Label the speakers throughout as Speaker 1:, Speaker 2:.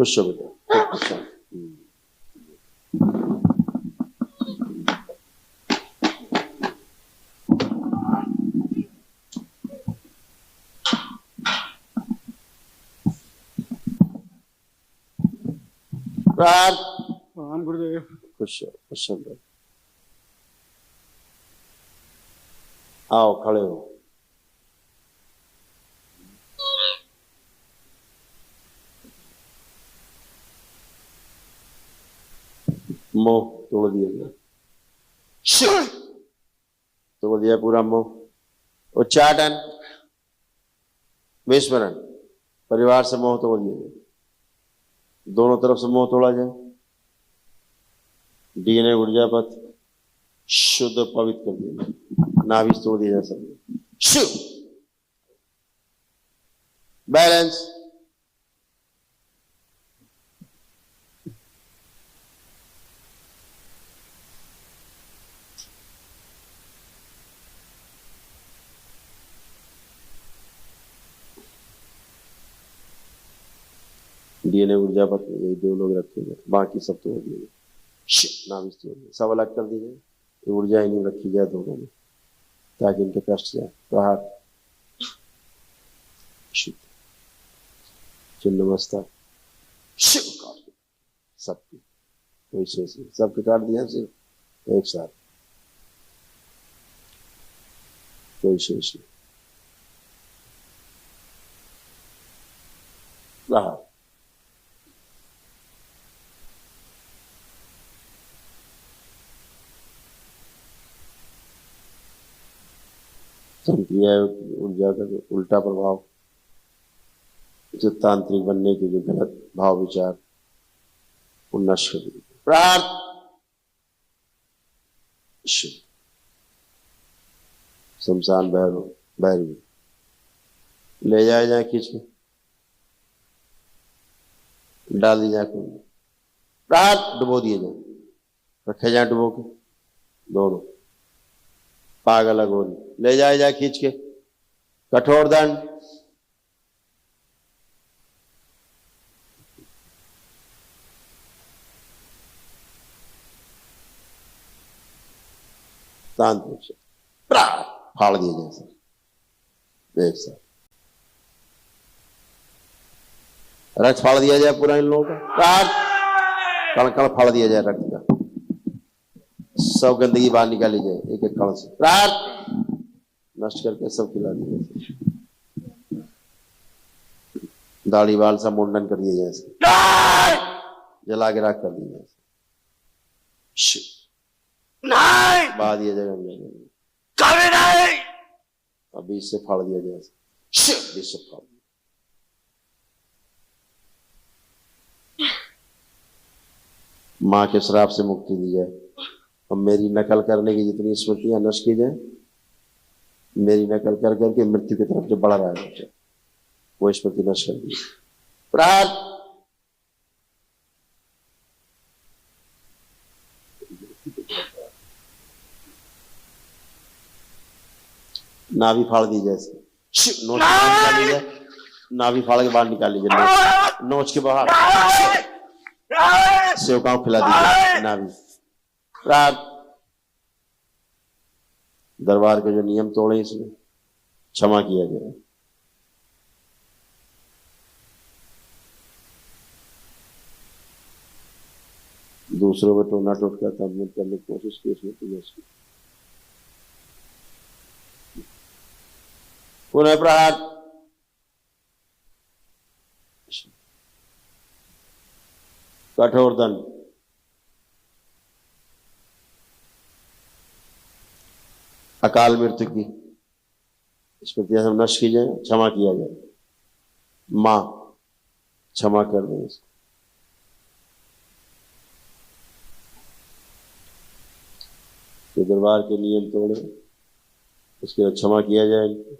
Speaker 1: खुश हो बेटा, खूब खुश हो।
Speaker 2: प्रणाम गुरुदेव।
Speaker 1: खुश हो, खुश हो। आओ खड़े हो। मोह तोड़ दिया गया, तोड़ दिया पूरा मोह। उच्चाटन, विस्मरण, परिवार से मोह तोड़ दिया गया। दोनों तरफ से मोह तोड़ा जाए। डीएनए ऊर्जा पथ शुद्ध पवित्र कर दिया, नाभि तोड़ दिया जा सकता। बैलेंस, डीएनए ऊर्जा पथ ये दो लोग रखेंगे, बाकी सब तोड़ दिए, नाभि तोड़ दिए, सब अलग कर दिए। ऊर्जा ही नहीं रखी जाए दोनों में, ताकि इनके कष्ट जाए। प्रहार, नमस्कार, सबकी कोई शेष नहीं, सबके काट दिया सिर्फ एक साथ, कोई शेष नहीं। प्रहार, संक्रिया ऊर्जा का उल्टा प्रभाव, जो तांत्रिक बनने के जो गलत भाव विचार वो नष्ट कर दिए। प्रार्थ, शमशान भैरवी ले जाए जाए खींच के, डाल दी जाए कुएं में। प्रार्थ, डुबो दिए जाए, रखे जाए डुबो के दोनों। पागल अघोरी ले जाए जाए खींच के, कठोर दंड, तांत्रिक से फाड़ दिए जाए सर एक साथ, रक्त फाड़ दिया जाए पूरा इन लोगों का। कण कण फाड़ दिया जाए रक्त का, सब गंदगी बाहर निकाली जाए एक एक कण से। नष्ट करके सब खिला दिया, दाढ़ी बाल सब मुंडन कर दिया जाए, जला के राख कर दिया जाए, बहा दिया जाएगा, अभी इससे फाड़ दिया जाए, इससे फाड़ दिया। मां के श्राप से मुक्ति दी जाए, और मेरी नकल करने की जितनी स्मृतियां नष्ट की जाए, मेरी नकल कर करके मृत्यु की तरफ जो बढ़ रहा है वो स्मृति नष्ट कर दी। प्रार्थ, नाभि फाड़ दी जाए, नोच के बाहर निकाली जाए, नाभि फाड़ के बाहर निकाल लीजिए, नोच के बाहर सेवकाओं खिला दीजिए नाभि। प्रार्थ, दरबार के जो नियम तोड़े इसमें क्षमा किया गया। दूसरों में टोना टोटका करने की कोशिश की इसमें उसकी पुनः प्रहार, कठोर दंड, अकाल मृत्यु की स्मृतियां सब नष्ट की जाए, क्षमा किया जाए। मां क्षमा कर दें इसको। तो दरबार के नियम तोड़े उसके बाद क्षमा किया जाए इनको।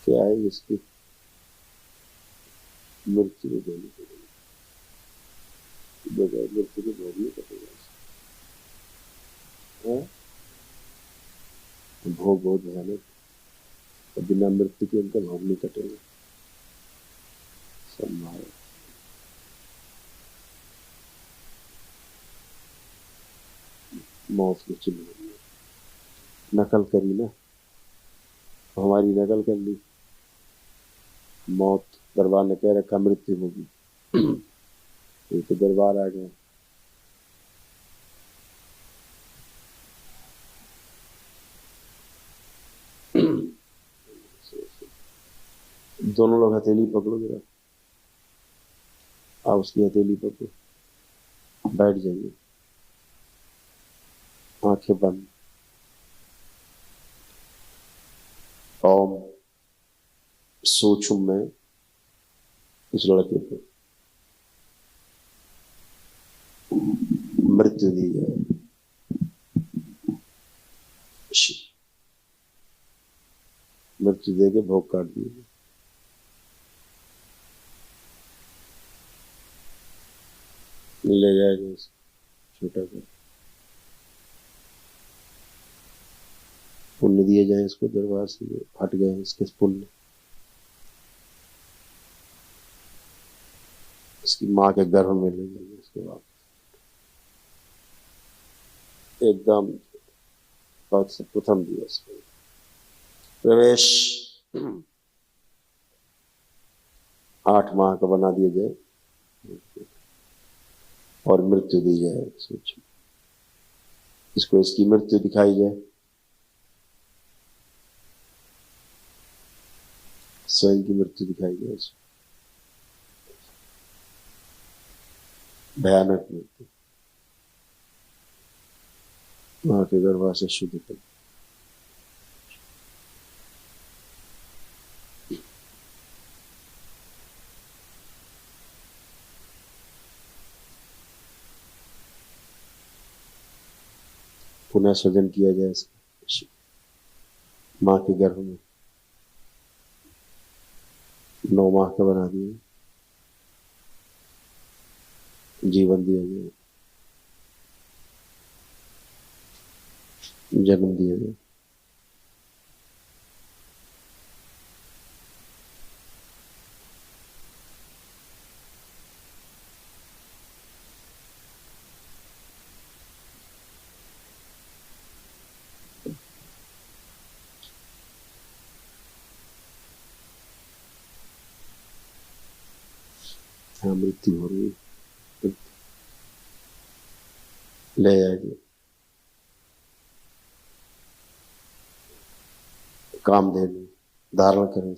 Speaker 1: क्या है इसकी मृत्यु को देनी पड़ेगी, बगैर मृत्यु के भोग नहीं कटेगा। भोग बहुत भयानक, बिना मृत्यु के उनका भोग नहीं कटेगा। सब मारा, मौत के चिन्ह, नकल करी ना, हमारी नकल कर ली, मौत दरबार ने कह रखा मृत्यु होगी, ये तो दरबार आ गए। दोनों लोग हथेली पकड़ो जरा, आप उसकी हथेली पकड़ो, बैठ जाइए, आंखें बंद, ओम सोचूं मैं इस लड़के को मृत्यु दी जाए, मृत्यु दे के भोग काट दिए। ले जाएगा छोटा सा, पुण्य दिए जाए इसको, दरबार से हट गए इसके पुण्य, इसकी माँ के गर्भ में ले जाएंगे इसके बाद एकदम बहुत से प्रथम दिवस प्रवेश 8 माह का बना दिया जाए और मृत्यु दी जाए। सोचो, इसको इसकी मृत्यु दिखाई जाए, स्वयं की मृत्यु दिखाई जाए, भयानक मृत्यु, वहां के गर्भा से शुद्ध कर। पुनः सृजन किया जाए इसका, माँ के गर्भ में 9 माह का बना दिया, जीवन दिया जाए, जन्म दिया जाए। हाँ, मृत्यु हो रही है, ले जाएगी, काम देने धारण करें।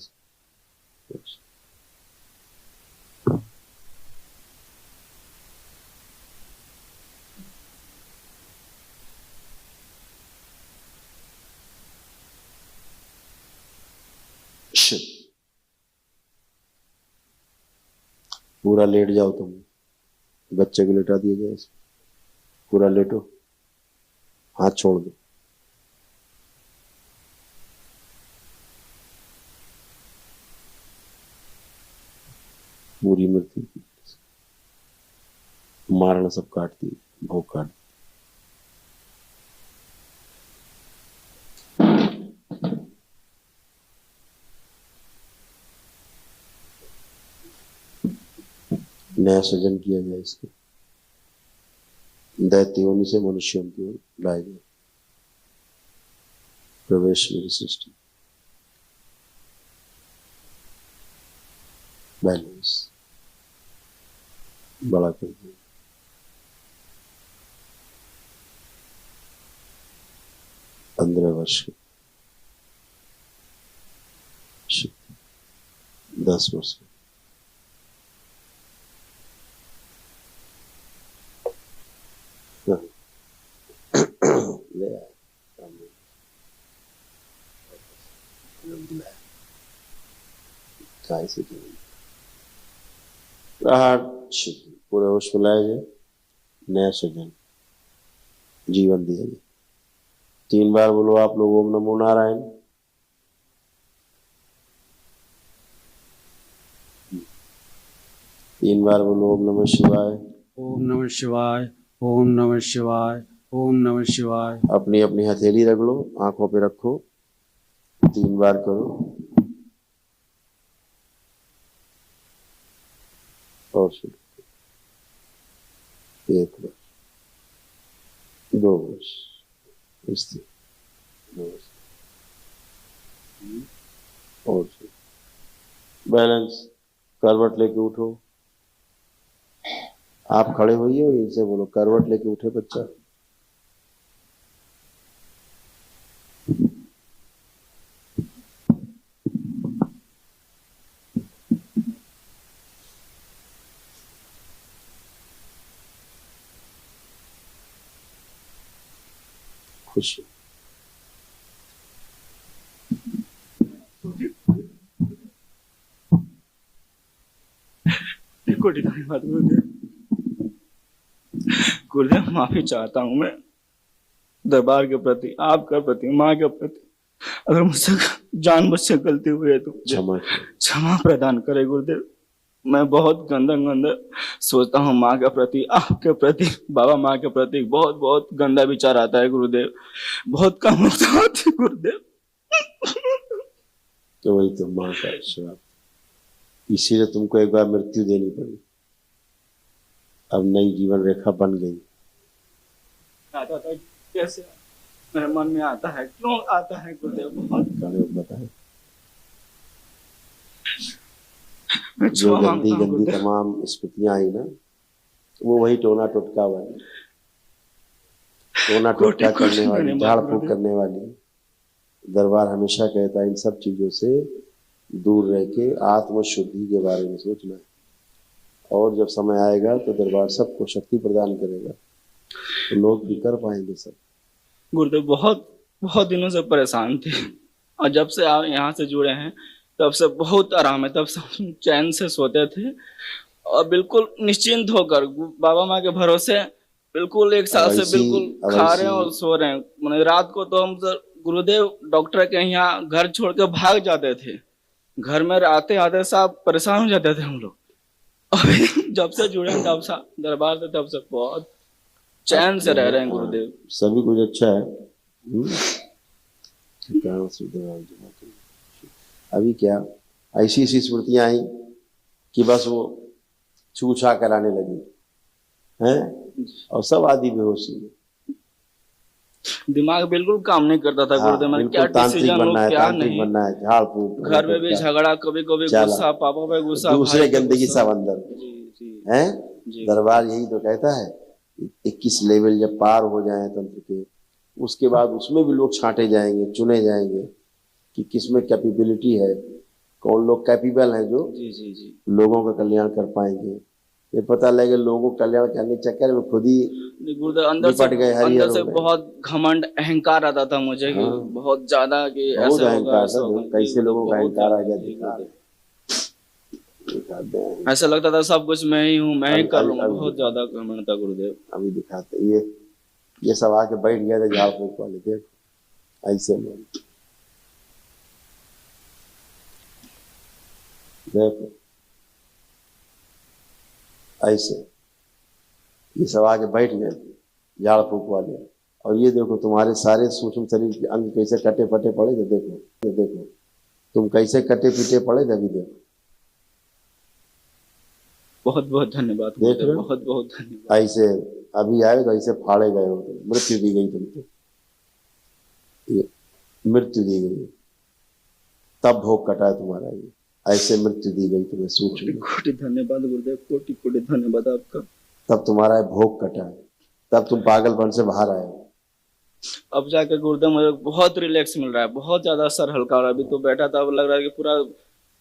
Speaker 1: पूरा लेट जाओ तुम, बच्चे को लेटा दिया जाए, पूरा लेटो, हाथ छोड़ दो, पूरी मृत्यु मारना सब काट दी, भोग काट। नया सृजन किया जाए इसको, दैत्य योनि से मनुष्यों की ओर लाए जाए, प्रवेश मेरी सृष्टि, बैलेंस बड़ा कर दिया। 15 वर्ष 10 वर्ष ले आए, काय से पूरे होश में लाया जाए, नया सृजन, जीवन दिया जाए। 3 बार बोलो आप लोग ओम नमो नारायण। 3 बार बोलो ओम नमः शिवाय।
Speaker 2: ओम नमः शिवाय। ओम नमः शिवाय। ओम नमः शिवाय।
Speaker 1: अपनी अपनी हथेली रख लो, आंखों पे रखो, 3 बार करो और शुरू। 1 बार, 2 बार, इस तरह, 2 बार और शुरू। बैलेंस। करवट लेके उठो। आप खड़े होइए और इनसे बोलो करवट लेके उठे बच्चा। खुश।
Speaker 3: कोटि धन्यवाद गुरुदेव। गुरुदेव माफी चाहता हूँ मैं दरबार के प्रति, आपके प्रति, माँ के प्रति। अगर मुझसे जानबूझ से गलती हुई है तो क्षमा प्रदान करे गुरुदेव। मैं बहुत गंदा गंदा सोचता हूँ माँ के प्रति, आपके प्रति, बाबा माँ के प्रति। बहुत बहुत गंदा विचार आता है गुरुदेव, बहुत कम होती है गुरुदेव।
Speaker 1: तो वही तो माँ का श्राप, इसीलिए तुमको एक बार मृत्यु देनी पड़ी। अब नई जीवन रेखा बन गई।
Speaker 3: आता था कैसे मेरे मन में आता है, क्यों आता है गुरुदेव? बहुत
Speaker 1: बताए जो गंदी गंदी तमाम स्मृतियां आई ना, वो वही टोना टोटका वाली, टोना टोटका करने वाली, झाड़ फूक करने वाली। दरबार हमेशा कहता है इन सब चीजों से दूर रह के आत्म शुद्धि के बारे में सोचना है, और जब समय आएगा तो दरबार सबको शक्ति प्रदान करेगा, तो लोग भी कर पाएंगे सब।
Speaker 3: गुरुदेव बहुत बहुत दिनों से परेशान थे, और जब से आप यहाँ से जुड़े हैं तब से बहुत आराम है। तब से चैन से सोते थे और बिल्कुल निश्चिंत होकर बाबा माँ के भरोसे बिल्कुल एक साल से बिल्कुल खा रहे हैं और सो रहे हैं। मैंने रात को तो हम गुरुदेव डॉक्टर के यहाँ घर छोड़ के भाग जाते थे, घर में आते आते सब परेशान हो जाते थे हम लोग। अभी जब से जुड़े हैं तब से दरबार से, तब से बहुत चैन से रह रहे हैं गुरुदेव।
Speaker 1: सभी कुछ अच्छा है। अभी क्या ऐसी ऐसी स्मृतियां आई कि बस वो छूछा कराने लगी हैं, और सब आदि बेहोशी।
Speaker 3: दिमाग बिल्कुल काम नहीं करता था गुरुदेव। मैं क्या डिसीजन लूं क्या नहीं,
Speaker 1: बनना है, झाड़ फूक,
Speaker 3: घर में भी झगड़ा, कभी कभी गुस्सा, पापा पे गुस्सा,
Speaker 1: दूसरे गंदगी सब अंदर है। दरबार यही तो कहता है 21 लेवल जब पार हो जाए तंत्र के, उसके बाद उसमें भी लोग छांटे जाएंगे, चुने जाएंगे कि किसमें कैपेबिलिटी है, कौन लोग कैपेबल हैं जो लोगों का कल्याण कर पाएंगे। ये पता लगे लोगों का कल्याण करने के चक्कर में खुद ही
Speaker 3: अंदर से बहुत घमंड, अहंकार आता था मुझे कि बहुत ज्यादा कि
Speaker 1: बहुत अहंकार था। कैसे लोगों का अहंकार आ गया,
Speaker 3: ऐसा लगता था सब कुछ मैं ही हूँ, मैं ही कर लूंगा। बहुत ज्यादा घमंड था गुरुदेव।
Speaker 1: अभी दिखाते ये सब आके बैठ गए थे झाड़ फूक वाले, देखो ऐसे लोग, देखो ऐसे ये सब आके बैठ गए झाड़ फूक वाले। और ये देखो तुम्हारे सारे सूक्ष्म शरीर के अंग कैसे कटे फटे पड़े थे। देखो देखो तुम कैसे कटे पीटे पड़े थे। अभी देखो।
Speaker 3: बहुत बहुत धन्यवाद,
Speaker 1: देख रहे,
Speaker 3: बहुत बहुत धन्यवाद।
Speaker 1: ऐसे अभी आए तो ऐसे फाड़े गए हो, मृत्यु दी गई तुमको, ये मृत्यु दी गई, तब भोग कटा है तुम्हारा। ये ऐसे मृत्यु दी गई तुम्हें सूक्ष्म।
Speaker 3: कोटि धन्यवाद गुरुदेव, कोटि कोटि धन्यवाद आपका।
Speaker 1: तब तुम्हारा भोग कटा है, तब तुम पागलपन से बाहर आए।
Speaker 3: अब जाके गुरुदेव मुझे बहुत रिलैक्स मिल रहा है, बहुत ज्यादा सर हल्का हो रहा है। अभी तो बैठा था, अब लग रहा है कि पूरा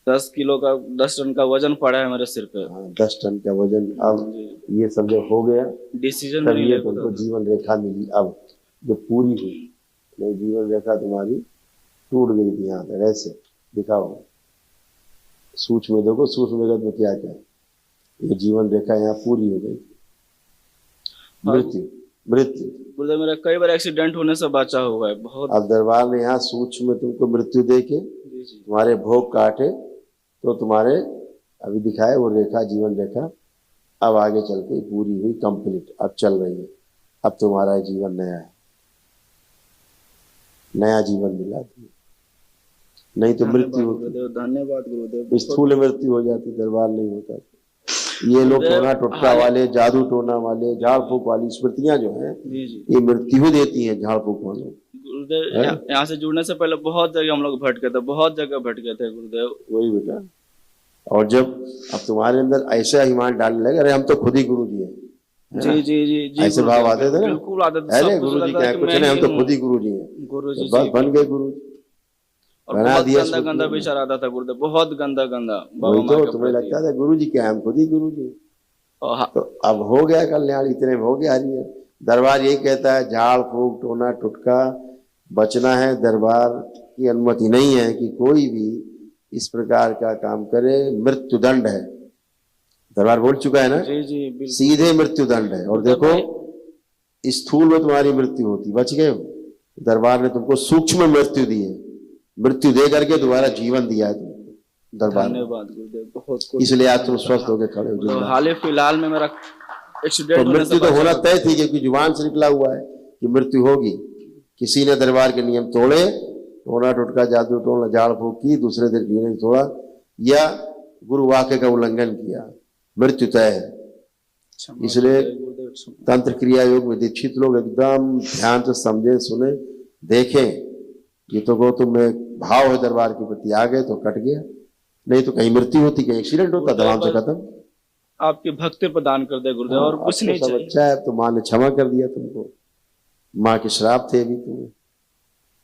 Speaker 3: 10 किलो का 10 टन का वजन पड़ा है मेरे सिर पे।
Speaker 1: 10 टन का वजन। अब ये सब जो हो गया
Speaker 3: डिसीजन,
Speaker 1: तब ये तुमको जीवन रेखा मिली अब जो पूरी हुई। नहीं, जीवन रेखा तुम्हारी टूट गई थी यहाँ तक। ऐसे दिखाओ, सूक्ष्म में देखो, सूक्ष्म जगत में क्या क्या, ये जीवन रेखा यहाँ पूरी हो गई। मृत्यु
Speaker 3: गुरुदेव मेरा कई बार एक्सीडेंट होने से बचा हुआ है बहुत।
Speaker 1: अब दरबार ने यहाँ सूक्ष्म में तुमको मृत्यु दे के तुम्हारे भोग काटे, तो तुम्हारे अभी दिखाए वो रेखा, जीवन रेखा अब आगे चल के पूरी हुई, कंप्लीट अब चल रही है। अब तुम्हारा जीवन नया है, नया जीवन मिला तुम्हें। नहीं तो मृत्यु होती,
Speaker 3: धन्यवाद गुरुदेव।
Speaker 1: स्थूल मृत्यु हो जाती, दरबार नहीं होता। ये लोग टोना टोटका वाले, जादू टोना वाले, झाड़ फूक वाली स्मृतियां जो हैं,
Speaker 3: जी जी
Speaker 1: ये मृत्यु देती हैं झाड़ फूक वालों।
Speaker 3: गुरुदेव, यहाँ से जुड़ने से पहले बहुत जगह हम लोग भटके थे, बहुत जगह भटके थे गुरुदेव।
Speaker 1: वही बेटा, और जब अब तुम्हारे अंदर ऐसा ईमान डालने लगे, अरे हम तो खुद ही गुरु जी हैं,
Speaker 3: जी जी जी जी
Speaker 1: ऐसे भाव आते थे ना,
Speaker 3: बिल्कुल आते थे।
Speaker 1: अरे गुरु जी क्या कुछ नहीं, हम तो खुद ही गुरु जी हैं,
Speaker 3: गुरु जी
Speaker 1: बस बन गए गुरु जी,
Speaker 3: और
Speaker 1: बना
Speaker 3: बहुत
Speaker 1: दिया।
Speaker 3: गंदा गंदा विचार आता था गुरुदेव, बहुत गंदा गंदा।
Speaker 1: वही तो तुम्हें लगता था गुरु जी क्या है, हम खुद ही गुरु जी। तो अब हो गया कल्याण, इतने में हो गया हरी है। दरबार यही कहता है, झाड़ फूक टोना टुटका बचना है। दरबार की अनुमति नहीं है कि कोई भी इस प्रकार का काम करे, मृत्यु दंड है। दरबार बोल चुका है ना,
Speaker 3: जी जी बिल्कुल,
Speaker 1: सीधे मृत्यु दंड है। और देखो स्थूल में तुम्हारी मृत्यु होती, बच गए हो। दरबार ने तुमको सूक्ष्म मृत्यु दी है, मृत्यु दे करके दोबारा जीवन दिया है तुमको दरबार ने।
Speaker 3: धन्यवाद गुरुदेव, बहुत
Speaker 1: इसलिए आज तुम स्वस्थ होकर खड़े हो।
Speaker 3: तो
Speaker 1: जिंदा
Speaker 3: हाल ही फिलहाल में मेरा एक्सीडेंट
Speaker 1: तो मृत्यु तो होना तय थी, क्योंकि जुबान से निकला हुआ है कि मृत्यु होगी। किसी ने दरबार के नियम तोड़े, टोना टोटका जादू टोना झाड़ फूक की, दूसरे दिन नियम तोड़ा या गुरु वाक्य का उल्लंघन किया, मृत्यु तय है। इसलिए तंत्र क्रिया योग में दीक्षित लोग एकदम ध्यान से समझे, सुने, देखें। ये तो गौतम में भाव है दरबार के प्रति, आ गए तो कट गया, नहीं तो कहीं मृत्यु होती, कहीं एक्सीडेंट होता, दबाव से खत्म।
Speaker 3: आपकी भक्ति प्रदान कर दे गुरुदेव, और कुछ नहीं
Speaker 1: सब अच्छा है। तो माँ ने क्षमा कर दिया तुमको, माँ के श्राप थे अभी तुम्हें,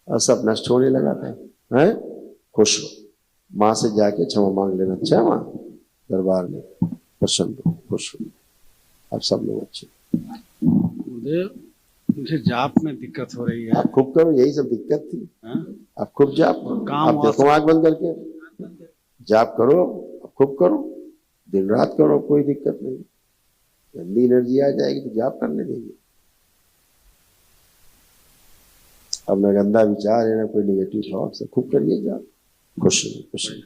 Speaker 1: और सब नष्ट होने लगा था, है? खुश हो, माँ से जाके क्षमा मांग लेना। अच्छा माँ, दरबार में प्रसन्न हो, खुश हो, अब सब लोग अच्छे।
Speaker 2: गुरुदेव मुझे जाप में दिक्कत हो रही है।
Speaker 1: आप खूब करो, यही सब दिक्कत थी। आप खूब जाप करो,
Speaker 2: काम
Speaker 1: आप देखो आँख बंद करके जाप करो, खूब करो, दिन रात करो, कोई दिक्कत नहीं। गंदी एनर्जी आ जाएगी तो जाप करने देंगे। अब ना गंदा विचार है, ना कोई निगेटिव थॉट्स है, खूब करिए जाप, खुश रहिए, खुश रहिए।